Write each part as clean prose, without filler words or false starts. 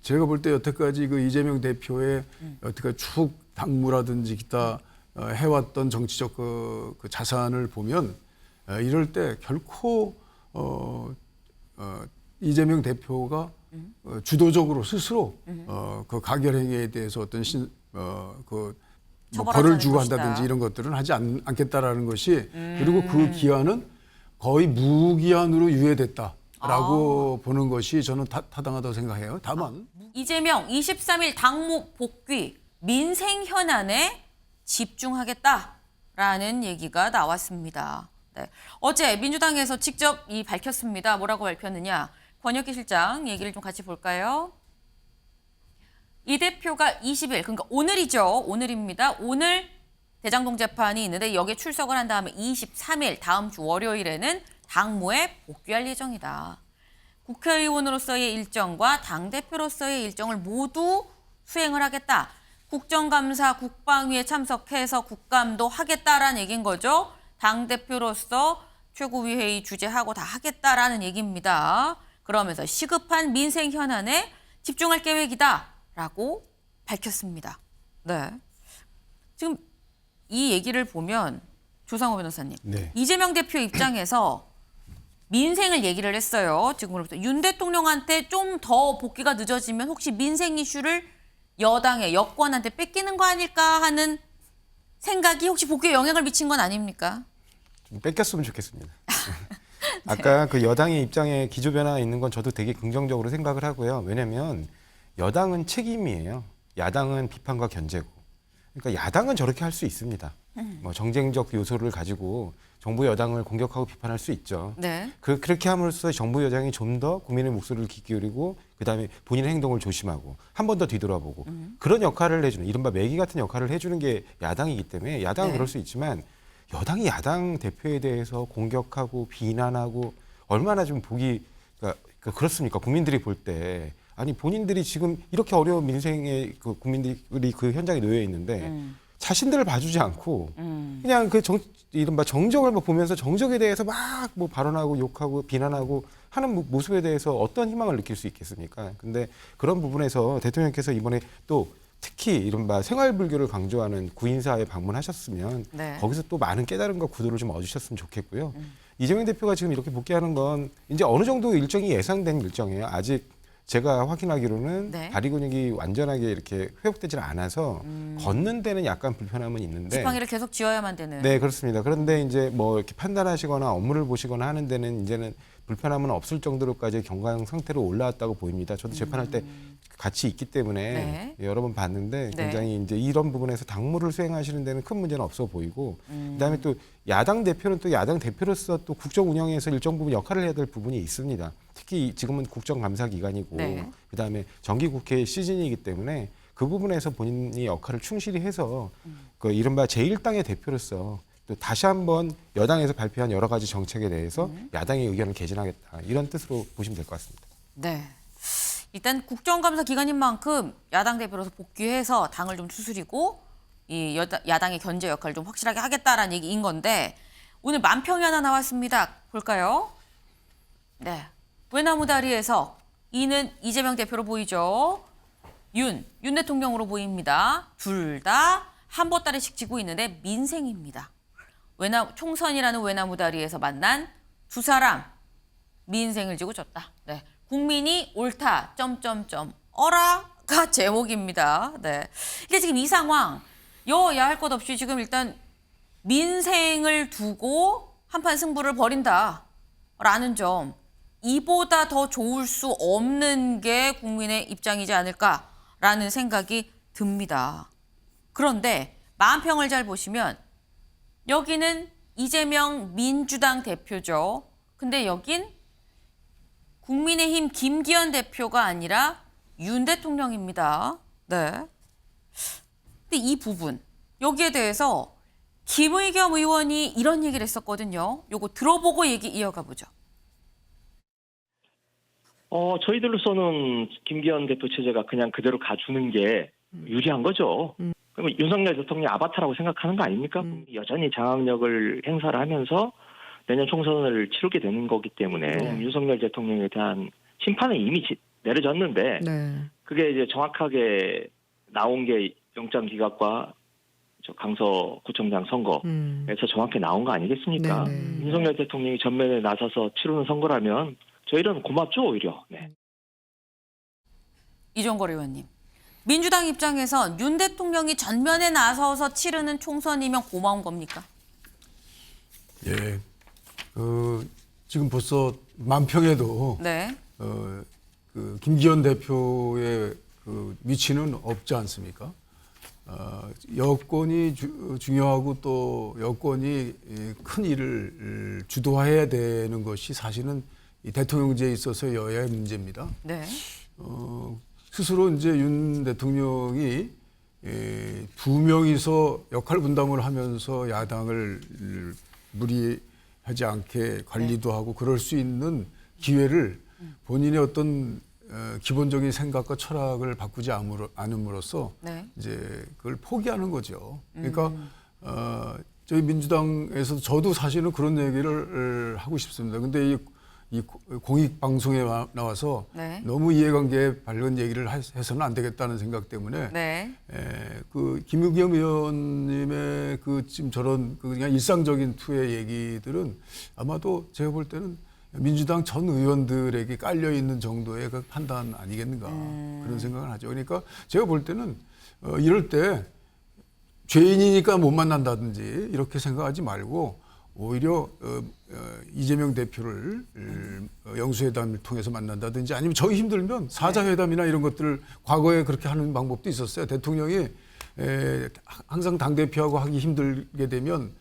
제가 볼 때 여태까지 그 이재명 대표의 여태까지 쭉 당무라든지 기타 해왔던 정치적 그 자산을 보면 이럴 때 결코 이재명 대표가 주도적으로 스스로 그 가결 행위에 대해서 어떤 뭐 벌을 주고 한다든지 이런 것들은 하지 않겠다라는 것이 그리고 그 기한은 거의 무기한으로 유예됐다라고 보는 것이 저는 타당하다고 생각해요. 다만 이재명 23일 당무 복귀 민생 현안에 집중하겠다라는 얘기가 나왔습니다. 네. 어제 민주당에서 직접 밝혔습니다. 뭐라고 발표했느냐. 권혁기 실장 얘기를 좀 같이 볼까요? 이 대표가 20일, 그러니까 오늘이죠. 오늘입니다. 오늘 대장동 재판이 있는데 여기에 출석을 한 다음에 23일 다음 주 월요일에는 당무에 복귀할 예정이다. 국회의원으로서의 일정과 당대표로서의 일정을 모두 수행을 하겠다. 국정감사 국방위에 참석해서 국감도 하겠다라는 얘기인 거죠. 당대표로서 최고위 회의 주재하고 다 하겠다라는 얘기입니다. 그러면서 시급한 민생 현안에 집중할 계획이다라고 밝혔습니다. 네. 지금 이 얘기를 보면 조상호 변호사님, 네. 이재명 대표 입장에서 민생을 얘기를 했어요. 지금으로부터 윤 대통령한테 좀 더 복귀가 늦어지면 혹시 민생 이슈를 여당의 여권한테 뺏기는 거 아닐까 하는 생각이 혹시 복귀에 영향을 미친 건 아닙니까? 좀 뺏겼으면 좋겠습니다. 아까 그 여당의 입장에 기조변화 있는 건 저도 되게 긍정적으로 생각을 하고요. 왜냐하면 여당은 책임이에요. 야당은 비판과 견제고. 그러니까 야당은 저렇게 할 수 있습니다. 뭐 정쟁적 요소를 가지고 정부 여당을 공격하고 비판할 수 있죠. 네. 그렇게 함으로써 정부 여당이 좀 더 국민의 목소리를 귀 기울이고 그다음에 본인의 행동을 조심하고 한 번 더 뒤돌아보고 그런 역할을 해주는 이른바 매기 같은 역할을 해주는 게 야당이기 때문에 야당은 네. 그럴 수 있지만 여당이 야당 대표에 대해서 공격하고 비난하고 얼마나 좀 보기 그렇습니까? 국민들이 볼 때 아니 본인들이 지금 이렇게 어려운 민생에 그 국민들이 그 현장에 놓여 있는데 자신들을 봐주지 않고 그냥 그 이른바 정적을 보면서 정적에 대해서 막 뭐 발언하고 욕하고 비난하고 하는 모습에 대해서 어떤 희망을 느낄 수 있겠습니까? 근데 그런 부분에서 대통령께서 이번에 또 특히 이른바 생활불교를 강조하는 구인사에 방문하셨으면 네. 거기서 또 많은 깨달음과 구도를 좀 얻으셨으면 좋겠고요. 이재명 대표가 지금 이렇게 복귀하는 건 이제 어느 정도 일정이 예상된 일정이에요. 아직 제가 확인하기로는 네. 다리 근육이 완전하게 이렇게 회복되질 않아서 걷는 데는 약간 불편함은 있는데 지팡이를 계속 쥐어야만 되는. 네, 그렇습니다. 그런데 이제 뭐 이렇게 판단하시거나 업무를 보시거나 하는 데는 이제는 불편함은 없을 정도로까지 건강 상태로 올라왔다고 보입니다. 저도 재판할 때 같이 있기 때문에 네. 여러 번 봤는데 네. 굉장히 이제 이런 부분에서 당무를 수행하시는 데는 큰 문제는 없어 보이고 그다음에 또 야당 대표는 또 야당 대표로서 또 국정 운영에서 일정 부분 역할을 해야 될 부분이 있습니다. 특히 지금은 국정감사 기간이고 네. 그다음에 정기국회 시즌이기 때문에 그 부분에서 본인이 역할을 충실히 해서 그 이른바 제1당의 대표로서 또 다시 한번 여당에서 발표한 여러 가지 정책에 대해서 야당의 의견을 개진하겠다 이런 뜻으로 보시면 될 것 같습니다. 네. 일단 국정감사 기간인 만큼 야당 대표로서 복귀해서 당을 좀 추스리고 이 야당의 견제 역할을 좀 확실하게 하겠다라는 얘기인 건데 오늘 만평이 하나 나왔습니다. 볼까요? 네. 외나무다리에서 이는 이재명 대표로 보이죠. 윤 대통령으로 보입니다. 둘 다 한 보따리씩 쥐고 있는데 민생입니다. 총선이라는 외나무다리에서 만난 두 사람 민생을 지고 졌다. 네. 국민이 옳다. 어라가 제목입니다. 네. 근데 지금 이 상황 여야 할 것 없이 지금 일단 민생을 두고 한판 승부를 벌인다라는 점 이보다 더 좋을 수 없는 게 국민의 입장이지 않을까라는 생각이 듭니다. 그런데 만평을 잘 보시면 여기는 이재명 민주당 대표죠. 근데 여긴 국민의힘 김기현 대표가 아니라 윤 대통령입니다. 네. 근데 이 부분 여기에 대해서 김의겸 의원이 이런 얘기를 했었거든요. 요거 들어보고 얘기 이어가 보죠. 저희들로서는 김기현 대표 체제가 그냥 그대로 가주는 게 유리한 거죠. 그러면 윤석열 대통령 아바타라고 생각하는 거 아닙니까? 여전히 장악력을 행사를 하면서 내년 총선을 치르게 되는 거기 때문에 윤석열 대통령에 대한 심판은 이미 내려졌는데 네. 그게 이제 정확하게 나온 게 영장 기각과 저 강서구청장 선거에서 정확히 나온 거 아니겠습니까? 네네. 윤석열 대통령이 전면에 나서서 치르는 선거라면 저희는 고맙죠 오히려. 네. 이종걸 의원님. 민주당 입장에선 윤 대통령이 전면에 나서서 치르는 총선이면 고마운 겁니까? 예. 지금 벌써 만평에도 네. 그 김기현 대표의 그 위치는 없지 않습니까? 여권이 중요하고 또 여권이 큰 일을 주도해야 되는 것이 사실은 이 대통령제에 있어서 여야의 문제입니다. 네. 스스로 이제 윤 대통령이 두 명이서 역할 분담을 하면서 야당을 무리하지 않게 관리도 하고 그럴 수 있는 기회를 본인의 어떤 기본적인 생각과 철학을 바꾸지 않음으로써 네. 이제 그걸 포기하는 거죠. 그러니까 저희 민주당에서도 저도 사실은 그런 얘기를 하고 싶습니다. 근데 이 공익 방송에 나와서 네. 너무 이해관계에 밝은 얘기를 해서는 안 되겠다는 생각 때문에 네. 그 김의겸 의원님의 그 지금 저런 그 그냥 일상적인 투의 얘기들은 아마도 제가 볼 때는 민주당 전 의원들에게 깔려 있는 정도의 그 판단 아니겠는가 그런 생각을 하죠. 그러니까 제가 볼 때는 이럴 때 죄인이니까 못 만난다든지 이렇게 생각하지 말고 오히려 이재명 대표를 영수회담을 통해서 만난다든지 아니면 저희 힘들면 사자회담이나 이런 것들을 과거에 그렇게 하는 방법도 있었어요. 대통령이 항상 당대표하고 하기 힘들게 되면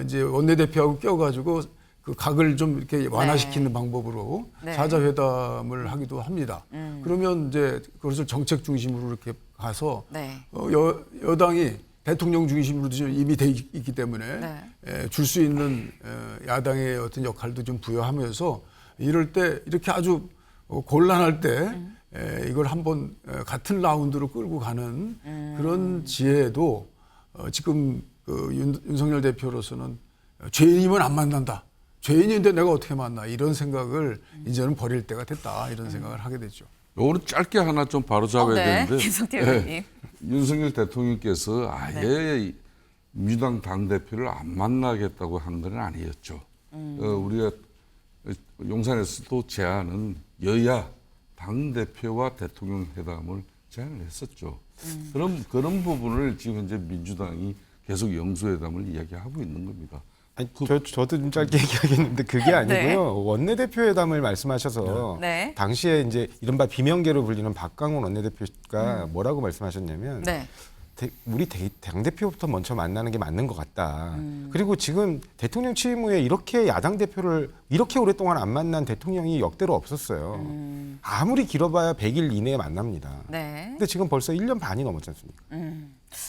이제 원내대표하고 껴가지고 그 각을 좀 이렇게 완화시키는 방법으로 네. 사자회담을 하기도 합니다. 그러면 이제 그것을 정책 중심으로 이렇게 가서 네. 여당이 대통령 중심으로 이미 돼 있기 때문에 네. 줄 수 있는 야당의 어떤 역할도 좀 부여하면서 이럴 때 이렇게 아주 곤란할 때 이걸 한번 같은 라운드로 끌고 가는 그런 지혜도 지금 그 윤석열 대표로서는 죄인이면 안 만난다. 죄인인데 내가 어떻게 만나 이런 생각을 이제는 버릴 때가 됐다 이런 생각을 하게 됐죠. 요거는 짧게 하나 좀 바로잡아야 네. 되는데 김성태 의원님. 윤석열 대통령께서 아예 민주당 당대표를 안 만나겠다고 한 건 아니었죠. 우리가 용산에서도 제안은 여야 당대표와 대통령 회담을 제안을 했었죠. 그런 부분을 지금 현재 민주당이 계속 영수회담을 이야기하고 있는 겁니다. 아니, 저도 좀 짧게 얘기하겠는데 그게 아니고요. 네. 원내대표 회담을 말씀하셔서 네. 당시에 이제 이른바 비명계로 불리는 박강원 원내대표가 뭐라고 말씀하셨냐면 네. 우리 당대표부터 먼저 만나는 게 맞는 것 같다. 그리고 지금 대통령 취임 후에 이렇게 야당 대표를 이렇게 오랫동안 안 만난 대통령이 역대로 없었어요. 아무리 길어봐야 100일 이내에 만납니다. 네. 근데 지금 벌써 1년 반이 넘었지 않습니까?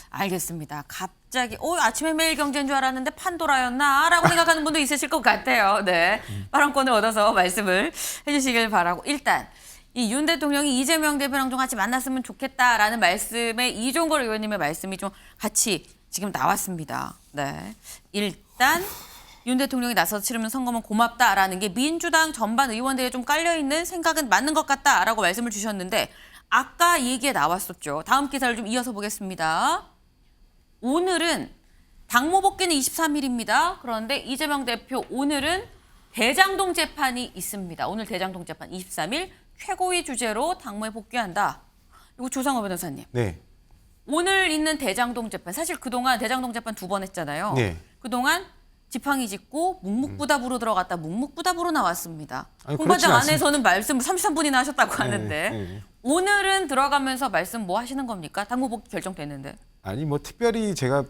알겠습니다. 갑자기 아침에 매일경제인 줄 알았는데 판도라였나라고 생각하는 분도 있으실 것 같아요. 네, 발언권을 얻어서 말씀을 해주시길 바라고 일단 이 윤 대통령이 이재명 대표랑 좀 같이 만났으면 좋겠다라는 말씀에 이종걸 의원님의 말씀이 좀 같이 지금 나왔습니다. 네, 일단 윤 대통령이 나서서 치르면 선거면 고맙다라는 게 민주당 전반 의원들에 좀 깔려있는 생각은 맞는 것 같다라고 말씀을 주셨는데 아까 얘기에 나왔었죠. 다음 기사를 좀 이어서 보겠습니다. 오늘은 당무 복귀는 23일입니다. 그런데 이재명 대표 오늘은 대장동 재판이 있습니다. 오늘 대장동 재판 23일 최고위 주제로 당무에 복귀한다. 이거 조상호 변호사님. 네. 오늘 있는 대장동 재판 사실 그동안 대장동 재판 2번 했잖아요. 네. 그동안 지팡이 짚고 묵묵부답으로 들어갔다 묵묵부답으로 나왔습니다. 아니, 공관장 그렇진 안에서는 말씀을 33분이나 하셨다고 하는데 네. 오늘은 들어가면서 말씀 뭐 하시는 겁니까? 당무 복귀 결정됐는데. 아니 뭐 특별히 제가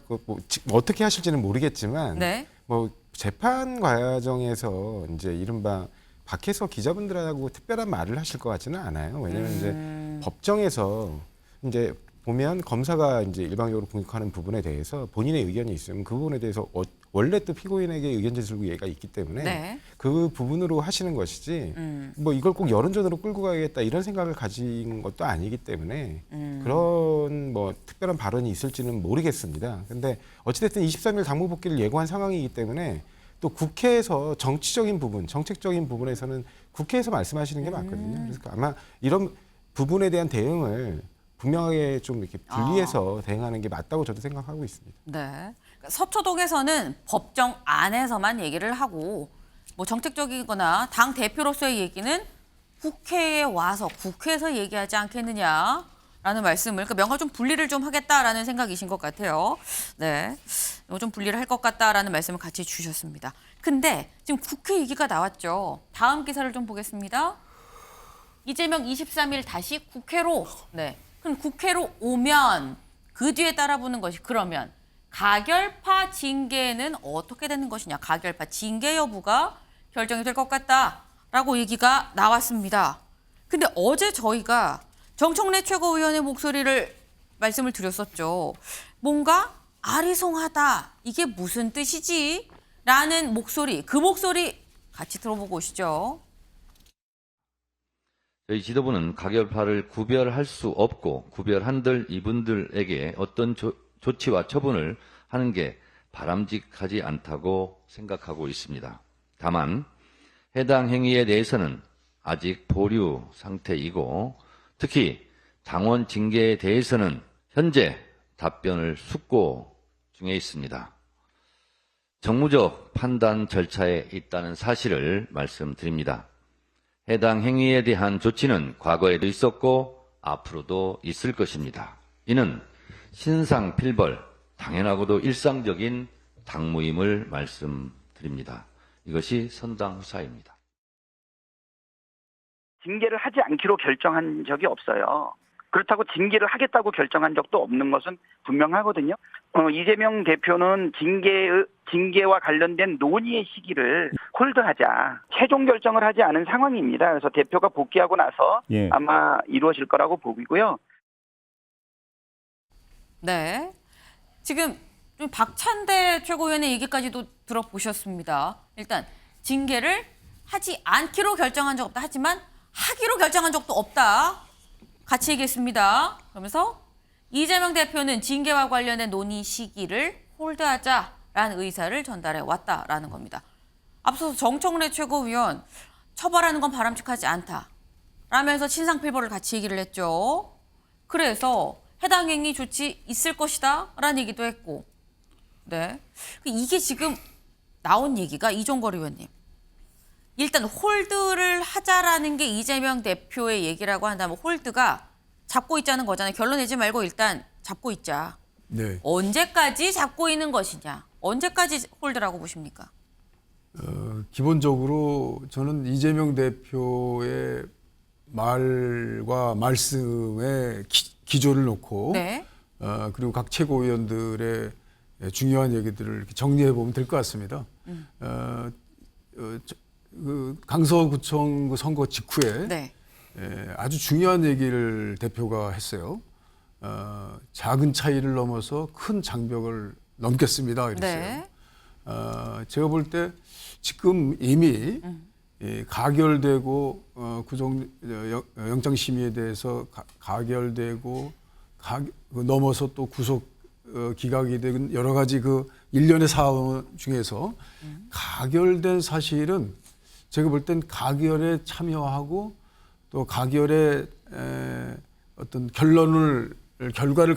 어떻게 하실지는 모르겠지만 네. 뭐 재판 과정에서 이제 이른바 밖에서 기자분들하고 특별한 말을 하실 것 같지는 않아요. 왜냐하면 이제 법정에서 이제 보면 검사가 이제 일방적으로 공격하는 부분에 대해서 본인의 의견이 있으면 그 부분에 대해서 원래 또 피고인에게 의견 제출구가 있기 때문에 네. 그 부분으로 하시는 것이지 뭐 이걸 꼭 여론전으로 끌고 가야겠다 이런 생각을 가진 것도 아니기 때문에 그런 뭐 특별한 발언이 있을지는 모르겠습니다. 근데 어찌됐든 23일 당무 복귀를 예고한 상황이기 때문에 또 국회에서 정치적인 부분, 정책적인 부분에서는 국회에서 말씀하시는 게 맞거든요. 그래서 아마 이런 부분에 대한 대응을 분명하게 좀 이렇게 분리해서 대응하는 게 맞다고 저도 생각하고 있습니다. 네. 그러니까 서초동에서는 법정 안에서만 얘기를 하고 뭐 정책적이거나 당 대표로서의 얘기는 국회에 와서 국회에서 얘기하지 않겠느냐라는 말씀을 그러니까 명확히 좀 분리를 좀 하겠다라는 생각이신 것 같아요. 네. 좀 분리를 할 것 같다라는 말씀을 같이 주셨습니다. 근데 지금 국회 얘기가 나왔죠. 다음 기사를 좀 보겠습니다. 이재명 23일 다시 국회로. 네. 그럼 국회로 오면 그 뒤에 따라붙는 것이 그러면 가결파 징계는 어떻게 되는 것이냐. 가결파 징계 여부가 결정이 될 것 같다라고 얘기가 나왔습니다. 근데 어제 저희가 정청래 최고위원의 목소리를 말씀을 드렸었죠. 뭔가 아리송하다. 이게 무슨 뜻이지? 라는 목소리. 그 목소리 같이 들어보고 오시죠. 저희 지도부는 가결파를 구별할 수 없고 구별한들 이분들에게 어떤 조치와 처분을 하는 게 바람직하지 않다고 생각하고 있습니다. 다만 해당 행위에 대해서는 아직 보류 상태이고 특히 당원 징계에 대해서는 현재 답변을 숙고 중에 있습니다. 정무적 판단 절차에 있다는 사실을 말씀드립니다. 해당 행위에 대한 조치는 과거에도 있었고 앞으로도 있을 것입니다. 이는 신상필벌, 당연하고도 일상적인 당무임을 말씀드립니다. 이것이 선당후사입니다. 징계를 하지 않기로 결정한 적이 없어요. 그렇다고 징계를 하겠다고 결정한 적도 없는 것은 분명하거든요. 이재명 대표는 징계와 관련된 논의의 시기를 홀드하자. 최종 결정을 하지 않은 상황입니다. 그래서 대표가 복귀하고 나서 아마 이루어질 거라고 보이고요. 네. 지금 좀 박찬대 최고위원의 얘기까지도 들어보셨습니다. 일단 징계를 하지 않기로 결정한 적 없다. 하지만 하기로 결정한 적도 없다. 같이 얘기했습니다. 그러면서 이재명 대표는 징계와 관련된 논의 시기를 홀드하자라는 의사를 전달해 왔다라는 겁니다. 앞서서 정청래 최고위원 처벌하는 건 바람직하지 않다. 라면서 신상필벌을 같이 얘기를 했죠. 그래서 해당 행위 조치 있을 것이다 라는 얘기도 했고 네. 이게 지금 나온 얘기가 이종걸 의원님. 일단 홀드를 하자라는 게 이재명 대표의 얘기라고 한다면 홀드가 잡고 있자는 거잖아요. 결론 내지 말고 일단 잡고 있자. 네. 언제까지 잡고 있는 것이냐. 언제까지 홀드라고 보십니까? 기본적으로 저는 이재명 대표의 말과 말씀에 기조를 놓고 네. 그리고 각 최고위원들의 중요한 얘기들을 이렇게 정리해 보면 될 것 같습니다. 그 강서구청 그 선거 직후에 네. 아주 중요한 얘기를 대표가 했어요. 작은 차이를 넘어서 큰 장벽을 넘겠습니다. 이랬어요. 네. 제가 볼 때 지금 이미 가결되고 영장 심의에 대해서 가결되고 넘어서 또 구속 기각이 된 여러 가지 그 일련의 사안 중에서 가결된 사실은 제가 볼 땐 가결에 참여하고 또 가결에 어떤 결과를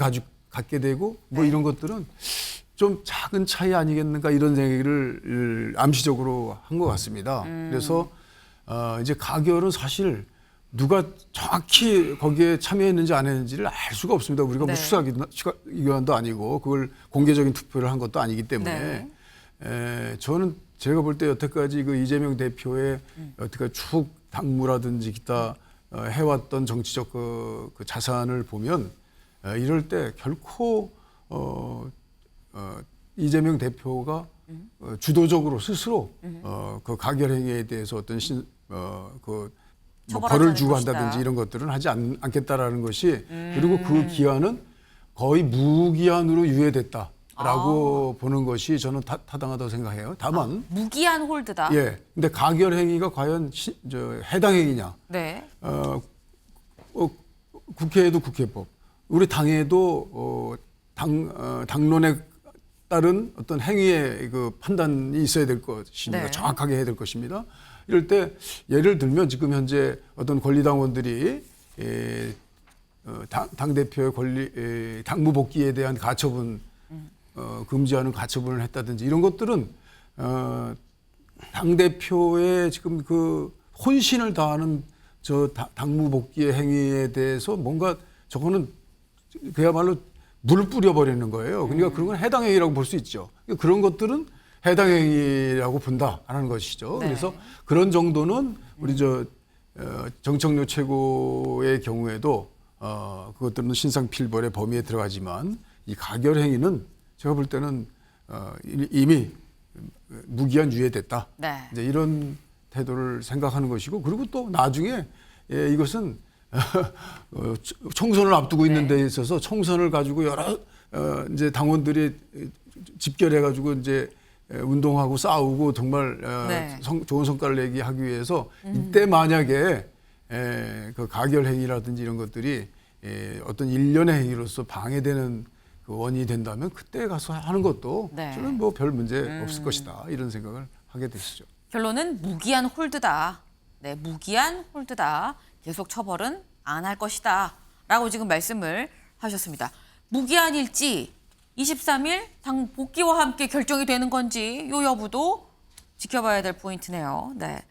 갖게 되고 뭐 이런 것들은 좀 작은 차이 아니겠는가 이런 얘기를 암시적으로 한 것 같습니다. 그래서 이제 가결은 사실 누가 정확히 거기에 참여했는지 안 했는지를 알 수가 없습니다. 우리가 뭐 수사기관도 아니고 그걸 공개적인 투표를 한 것도 아니기 때문에 저는 제가 볼 때 여태까지 그 이재명 대표의 여태까지 쭉 당무라든지 기타 해왔던 정치적 그 자산을 보면 이럴 때 결코 이재명 대표가 주도적으로 스스로 그 가결 행위에 대해서 어떤 뭐 벌을 주고 한다든지 이런 것들은 하지 않겠다라는 것이 그리고 그 기한은 거의 무기한으로 유예됐다라고 보는 것이 저는 타당하다고 생각해요. 다만 무기한 홀드다. 예. 근데 가결 행위가 과연 해당 행위냐? 네. 국회에도 국회법, 우리 당에도 당론에 따른 어떤 행위의 그 판단이 있어야 될 것입니다. 네. 정확하게 해야 될 것입니다. 이럴 때 예를 들면 지금 현재 어떤 권리당원들이 당대표의 당무 복귀에 대한 가처분 금지하는 가처분을 했다든지 이런 것들은 당대표의 지금 그 혼신을 다하는 저 당무 복귀의 행위에 대해서 뭔가 저거는 그야말로 물을 뿌려버리는 거예요. 그러니까 그런 건 해당 행위라고 볼 수 있죠. 그런 것들은 해당 행위라고 본다라는 것이죠. 네. 그래서 그런 정도는 우리 정청래 최고의 경우에도 그것들은 신상필벌의 범위에 들어가지만 이 가결 행위는 제가 볼 때는 이미 무기한 유예됐다. 네. 이제 이런 태도를 생각하는 것이고 그리고 또 나중에 이것은 총선을 앞두고 있는 데 있어서 총선을 가지고 여러 이제 당원들이 집결해 가지고 이제 운동하고 싸우고 정말 네. 좋은 성과를 내기 하기 위해서 이때 만약에 그 가결 행위라든지 이런 것들이 어떤 일련의 행위로서 방해되는 그 원인이 된다면 그때 가서 하는 것도 네. 저는 뭐 별 문제 없을 것이다 이런 생각을 하게 되시죠. 결론은 무기한 홀드다. 네, 무기한 홀드다. 계속 처벌은 안 할 것이다. 라고 지금 말씀을 하셨습니다. 무기한일지 23일 당 복귀와 함께 결정이 되는 건지 요 여부도 지켜봐야 될 포인트네요. 네.